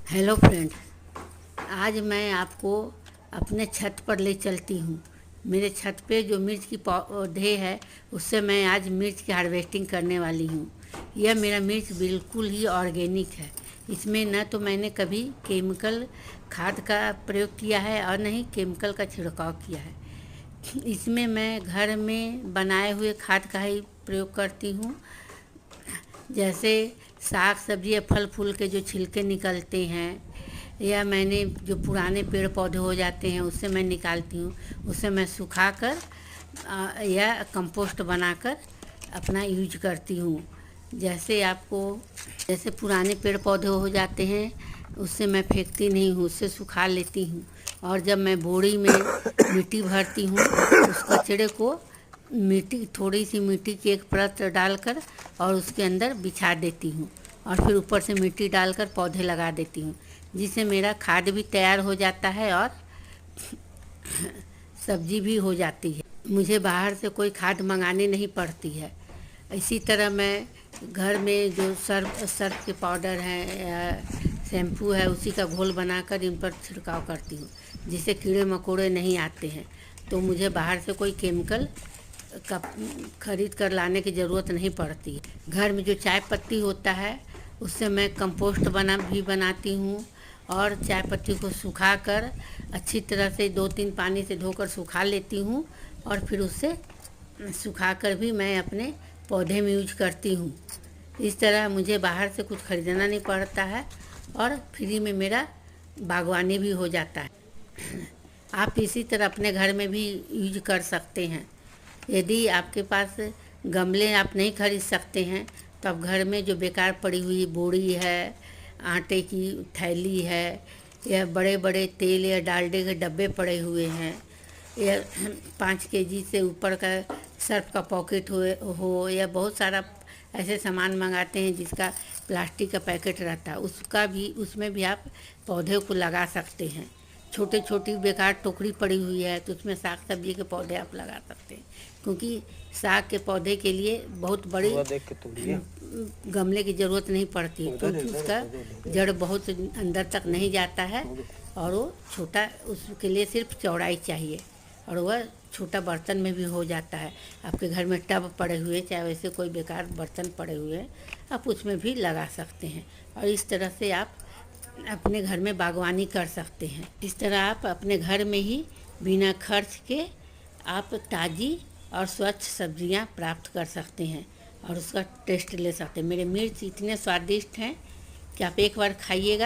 Hello friend, आज मैं आपको अपने छत पर ले चलती हूँ। मेरे छत पे जो मिर्च की पौधे है उससे मैं आज मिर्च की हार्वेस्टिंग करने वाली हूँ। यह मेरा मिर्च बिल्कुल ही ऑर्गेनिक है। इसमें न तो मैंने कभी केमिकल खाद का प्रयोग किया है और न ही केमिकल का छिड़काव किया है। इसमें मैं घर में बनाए हुए खाद का ही प्रयोग करती हूँ। जैसे साग सब्जी या फल फूल के जो छिलके निकलते हैं, या मैंने जो पुराने पेड़ पौधे हो जाते हैं उससे मैं निकालती हूँ, उससे मैं सुखाकर या कंपोस्ट बनाकर अपना यूज करती हूँ। जैसे पुराने पेड़ पौधे हो जाते हैं उससे मैं फेंकती नहीं हूँ, उससे सुखा लेती हूँ। और जब मैं बोरी में मिट्टी भरती हूँ उस कचड़े को थोड़ी सी मिट्टी की एक परत डालकर और उसके अंदर बिछा देती हूँ और फिर ऊपर से मिट्टी डालकर पौधे लगा देती हूँ, जिससे मेरा खाद भी तैयार हो जाता है और सब्जी भी हो जाती है। मुझे बाहर से कोई खाद मंगानी नहीं पड़ती है। इसी तरह मैं घर में जो सर्फ के पाउडर हैं या शैम्पू है उसी का घोल बनाकर इन पर छिड़काव करती हूँ, जिससे कीड़े मकोड़े नहीं आते हैं। तो मुझे बाहर से कोई केमिकल का खरीद कर लाने की ज़रूरत नहीं पड़ती है। घर में जो चाय पत्ती होता है उससे मैं कंपोस्ट बनाती हूँ और चाय पत्ती को सुखाकर अच्छी तरह से 2-3 पानी से धोकर सुखा लेती हूँ और फिर उससे सुखाकर भी मैं अपने पौधे में यूज करती हूँ। इस तरह मुझे बाहर से कुछ खरीदना नहीं पड़ता है और फ्री में मेरा बागवानी भी हो जाता है। आप इसी तरह अपने घर में भी यूज कर सकते हैं। यदि आपके पास गमले आप नहीं खरीद सकते हैं तो आप घर में जो बेकार पड़ी हुई बोरी है, आटे की थैली है, या बड़े बड़े तेल या डालडे के डब्बे पड़े हुए हैं, या 5 केजी से ऊपर का सर्फ का पॉकेट हो या बहुत सारा ऐसे सामान मंगाते हैं जिसका प्लास्टिक का पैकेट रहता है, उसमें भी आप पौधे को लगा सकते हैं। छोटी बेकार टोकरी पड़ी हुई है तो उसमें साग सब्जी के पौधे आप लगा सकते हैं, क्योंकि साग के पौधे के लिए बहुत बड़ी गमले की ज़रूरत नहीं पड़ती, क्योंकि उसका जड़ बहुत अंदर तक नहीं जाता है और वो छोटा, उसके लिए सिर्फ चौड़ाई चाहिए और वह छोटा बर्तन में भी हो जाता है। आपके घर में टब पड़े हुए, चाहे वैसे कोई बेकार बर्तन पड़े हुए हैं, आप उसमें भी लगा सकते हैं और इस तरह से आप अपने घर में बागवानी कर सकते हैं। इस तरह आप अपने घर में ही बिना खर्च के आप ताज़ी और स्वच्छ सब्जियां प्राप्त कर सकते हैं और उसका टेस्ट ले सकते हैं। मेरे मिर्च इतने स्वादिष्ट हैं कि आप एक बार खाइएगा